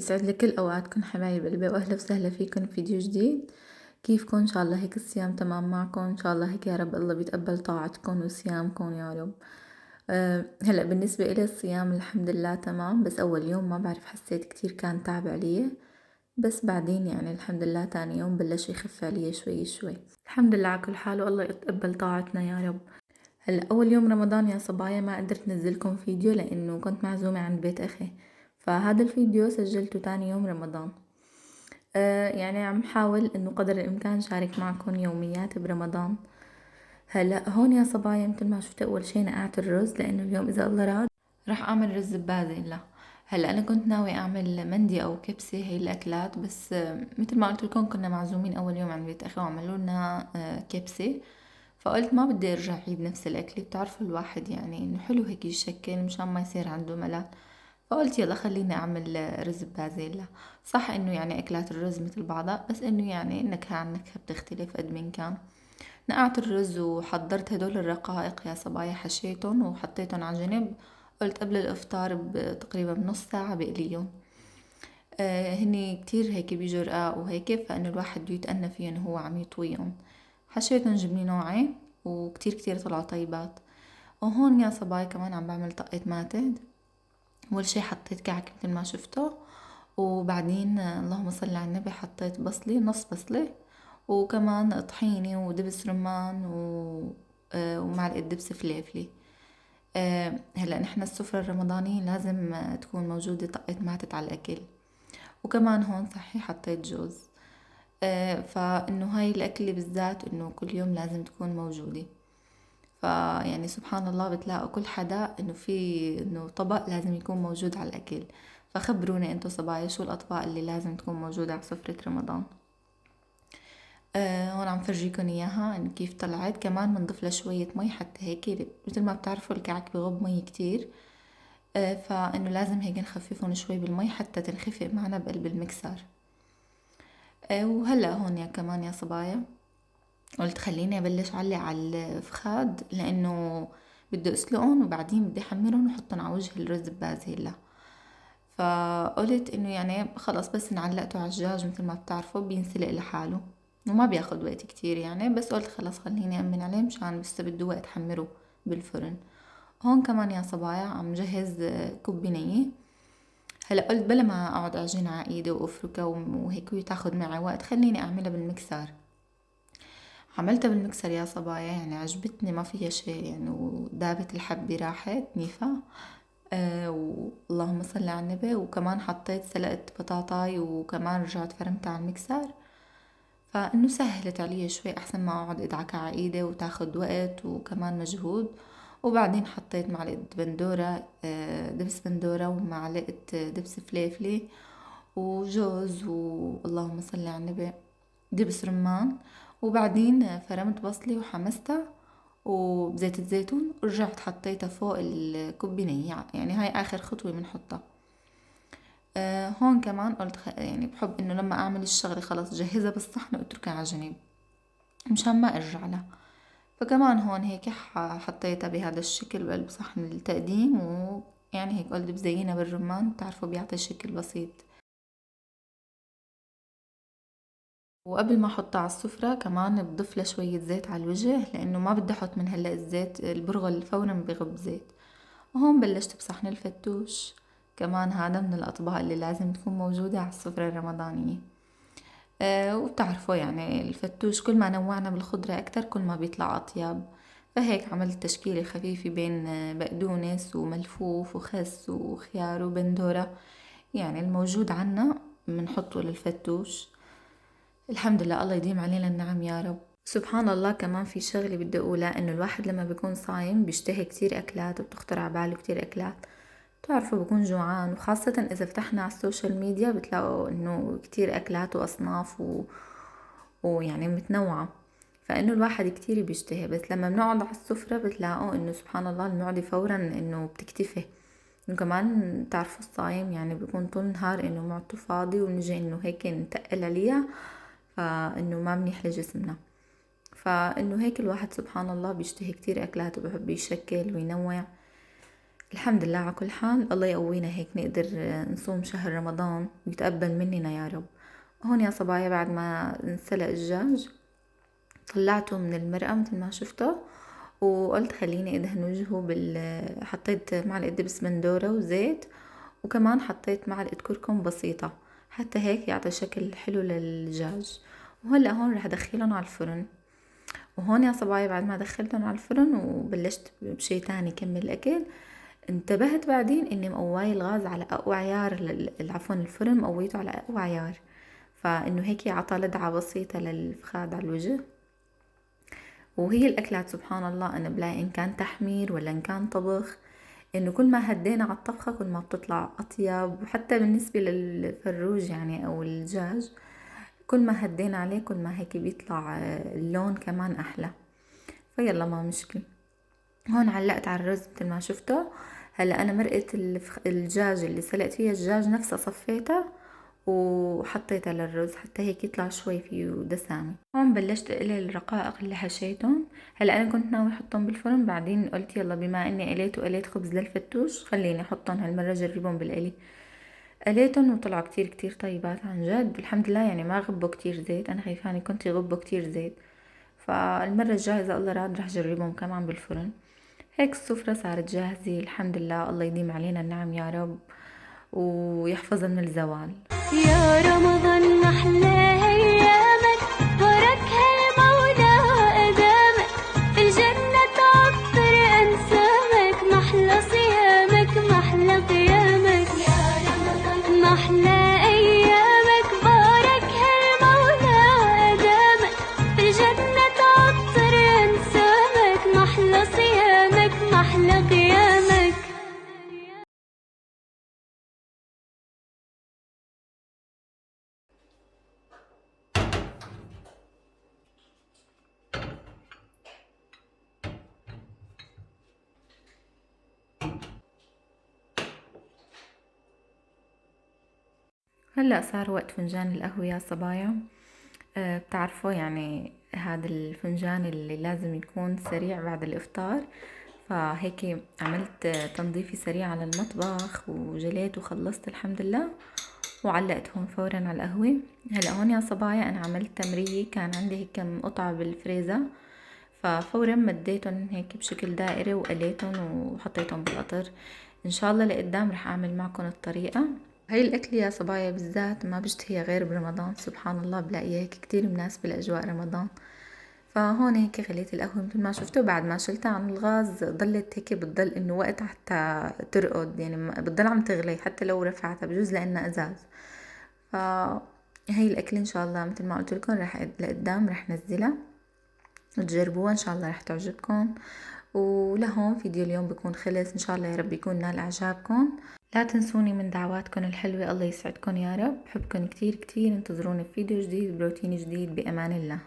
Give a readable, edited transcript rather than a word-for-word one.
يسعد لي كل أوقاتكم حبايب قلبي، وأهلا وسهلا فيكم بفيديو جديد. كيفكن؟ إن شاء الله هيك الصيام تمام معكم، إن شاء الله هيك يا رب الله بيتقبل طاعتكم وصيامكم يا رب. هلأ بالنسبة إلي الصيام الحمد لله تمام، بس أول يوم ما بعرف حسيت كتير كان تعب علي، بس بعدين يعني الحمد لله تاني يوم بلش يخف علي شوي شوي. الحمد لله على كل حال، والله يتقبل طاعتنا يا رب. هلا أول يوم رمضان يا صبايا ما قدرت نزلكم فيديو لأنه كنت معزومة عند بيت أخي، فهذا الفيديو سجلته تاني يوم رمضان. يعني عم حاول إنه قدر الإمكان شارك معكم يوميات برمضان. هلا هون يا صبايا مثل ما شفتوا أول شي نقعت الرز، لأنه اليوم إذا الله راد راح أعمل رز ببازل. هلا أنا كنت ناوي أعمل مندي أو كبسة، هي الأكلات، بس مثل ما قلت لكم كنا معزومين أول يوم عند بيت أخي وعملوا لنا كبسة، فقلت ما بدي ارجع اعيد نفس الاكل. بتعرفوا الواحد يعني انه حلو هيك يشكل مشان ما يصير عنده ملل، فقلت يلا خليني اعمل رز ببازيلا. صح انه يعني اكلات الرز مثل بعضها، بس انه يعني النكهة عن نكهة بتختلف قد من كان. نقعت الرز وحضرت هدول الرقائق يا صبايا، حشيتهم وحطيتهم على جنب. قلت قبل الافطار بتقريبا بنص ساعة بقليهم. هني كتير هيك بيجوا رقاق وهيك، فانه الواحد بده يتأنى فيهم وهو عم يطويهم. حشيتهم جبنة نوعين وكتير كتير طلعوا طيبات. وهون يا صباي كمان عم بعمل طقة ماتد. اول شي حطيت كعك مثل ما شفتوا، وبعدين اللهم صل على النبي حطيت بصلة، نص بصلة، وكمان طحينة ودبس رمان ومعلقة دبس فليفلي. هلا نحن السفرة الرمضانية لازم تكون موجودة طقة ماتت على الأكل. وكمان هون صحي حطيت جوز. فإنه هاي الأكلة بالذات إنه كل يوم لازم تكون موجودة. فيعني سبحان الله بتلاقوا كل حدا إنه في إنه طبق لازم يكون موجود على الأكل. فخبروني انتو صبايا شو الأطباق اللي لازم تكون موجودة على سفرة رمضان. هون عم فرجيكم إياها إنه كيف طلعت. كمان بنضيف لها شوية مي حتى هيك، مثل ما بتعرفوا الكعك بغب مي كتير. فإنه لازم هيك نخففهم شوي بالمي حتى تنخفق معنا بقلب المكسر. وهلأ هون يا كمان يا صبايا قلت خليني أبلش علق على الفخاد، لأنه بدي أسلقهم وبعدين بدي أحمرهم وأحطهم على وجه الرز ببازيلا. فقلت إنه يعني خلص بس نعلقته على الدجاج مثل ما بتعرفوا بينسلق لحاله وما بياخد وقت كتير يعني، بس قلت خلص خليني أمن عليه مشان بس بده وقت حمره بالفرن. هون كمان يا صبايا عم جهز كوب بنية. هلا قلت بلا ما اقعد اعجنها على ايدي وافركها وهيك وتاخد معي وقت، خليني اعملها بالمكسر. عملتها بالمكسر يا صبايا، يعني عجبتني ما فيها شيء يعني، ودابت الحبة راحت نيفا. واللهم صل على النبي. وكمان حطيت سلقت بطاطاي وكمان رجعت فرمتها على المكسر، فانه سهلت علي شوي احسن ما اقعد ادعك على ايدي وتاخد وقت وكمان مجهود. وبعدين حطيت معلقة بندورة، دبس بندورة، ومعلقة دبس فليفلي وجوز، واللهم صل على النبي، دبس رمان. وبعدين فرمت بصلي وحمستها وبزيت الزيتون ورجعت حطيتها فوق الكوبينية، يعني هاي آخر خطوة بنحطها. هون كمان قلت يعني بحب انه لما اعمل الشغلة خلاص جهزها بالصحن واتركها على جنب مشان ما ارجع لها. فكمان هون هيك حطيتها بهذا الشكل بقلب صحن التقديم، ويعني هيك قلت بزينها بالرمان، بتعرفوا بيعطي شكل بسيط. وقبل ما احطها على السفرة كمان بضيف لها شوية زيت على الوجه، لانه ما بدي احط من هلا الزيت، البرغل فورا بغب زيت. وهون بلشت بصحن الفتوش، كمان هذا من الأطباق اللي لازم تكون موجودة على السفرة الرمضانية. وبتعرفوا يعني الفتوش كل ما نوعنا بالخضرة أكتر كل ما بيطلع أطيب. فهيك عملت تشكيلة خفيفة بين بقدونس وملفوف وخس وخيار وبندورة، يعني الموجود عنا بنحطه للفتوش. الحمد لله الله يديم علينا النعم يا رب. سبحان الله كمان في شغلة بدي أقولها، إنه الواحد لما بيكون صايم بيشتهي كتير أكلات وبتخطر على باله كتير أكلات. بتعرفوا بكون جوعان، وخاصة إذا فتحنا على السوشيال ميديا بتلاقوا إنه كتير أكلات وأصناف ويعني متنوعة، فإنه الواحد كتير بيشتهي. بس لما بنقعد على السفرة بتلاقوا إنه سبحان الله المعدة فورا إنه بتكتفي. وكمان تعرفوا الصايم يعني بيكون طول النهار إنه معدته فاضي، ونجي إنه هيك نتقل عليها، فإنه ما منيح لجسمنا. فإنه هيك الواحد سبحان الله بيشتهي كتير أكلات وبحب يشكل وينوع. الحمد لله على كل حال، الله يقوينا هيك نقدر نصوم شهر رمضان ويتقبل مننا يا رب. هون يا صبايا بعد ما انسلق الدجاج طلعته من المرقة مثل ما شفته، وقلت خليني ادهن وجهه حطيت معلقة دبس بندورة وزيت، وكمان حطيت معلقة كركم بسيطة حتى هيك يعطي شكل حلو للدجاج. وهلا هون رح ادخلهم على الفرن. وهون يا صبايا بعد ما دخلتهم على الفرن وبلشت بشي تاني كمل الاكل، انتبهت بعدين اني مقواي الغاز على اقوى عيار، عفوا الفرن مقويته على اقوى عيار، فانه هيك عطى لدعة بسيطة للفخاد على الوجه. وهي الأكلات سبحان الله أنا بلاقي إن كان تحمير ولا إن كان طبخ، إنه كل ما هدينا على الطبخة كل ما بتطلع أطيب. وحتى بالنسبة للفروج يعني أو الدجاج، كل ما هدينا عليه كل ما هيك بيطلع اللون كمان أحلى. فيلا ما مشكلة. هون علقت على الرز مثل ما شفتوا. هلا أنا مرقة الدجاج اللي سلقت فيها الدجاج نفسها صفيتها وحطيتها للرز حتى هيك يطلع شوي فيه دسامة. هون بلشت اقلي الرقائق اللي حشيتهم. هلا انا كنت ناوي احطهم بالفرن، بعدين قلت يلا بما اني قليت خبز للفتوش خليني احطهم هالمرة اجربهم بالقلي. قليتهم وطلعوا كتير كتير طيبات عن جد الحمد لله، يعني ما غبوا كتير زيت، انا خايفاني كنت يغبوا كتير زيت. فالمرة الجاية اذا الله راد رح اجربهم كمان بالفرن. هيك السفرة صارت جاهزة الحمد لله، الله يديم علينا النعم يا رب ويحفظها من الزوال. يا رمضان محلى أيامك، باركها المولى وأدامك، الجنة تعطر أنسامك، محلى صيامك محلى قيامك. يا رمضان محلى أيامك، باركها المولى وأدامك، الجنة تعطر أنسامك، محلى صيامك محلى قيامك. هلأ صار وقت فنجان القهوة يا صبايا. بتعرفوا يعني هذا الفنجان اللي لازم يكون سريع بعد الإفطار، فهيك عملت تنظيفي سريع على المطبخ وجليت وخلصت الحمد لله وعلقتهم فورا على القهوة. هلأ هون يا صبايا أنا عملت تمرية، كان عندي هيك كم قطعة بالفريزر، ففورا مديتهم هيك بشكل دائري وقليتهم وحطيتهم بالقطر. إن شاء الله لقدام رح أعمل معكم الطريقة. هاي الأكل يا صبايا بالذات ما بشتهيها غير برمضان، سبحان الله بلاقيها هيك كتير مناسبة لأجواء رمضان. فهون هيك خليت القهوة مثل ما شفتوا بعد ما شلتها عن الغاز ضلت هيك بتضل انه وقت حتى ترقد، يعني بتضل عم تغلي حتى لو رفعتها بجوز لانها ازاز. فهي الأكل ان شاء الله مثل ما قلت لكم رح لقدام رح نزلها وتجربوها ان شاء الله رح تعجبكم. ولهون فيديو اليوم بيكون خلص، ان شاء الله يا رب يكون نال اعجابكم. لا تنسوني من دعواتكم الحلوة، الله يسعدكم يا رب، بحبكم كتير كتير، انتظروني في فيديو جديد بروتين جديد بأمان الله.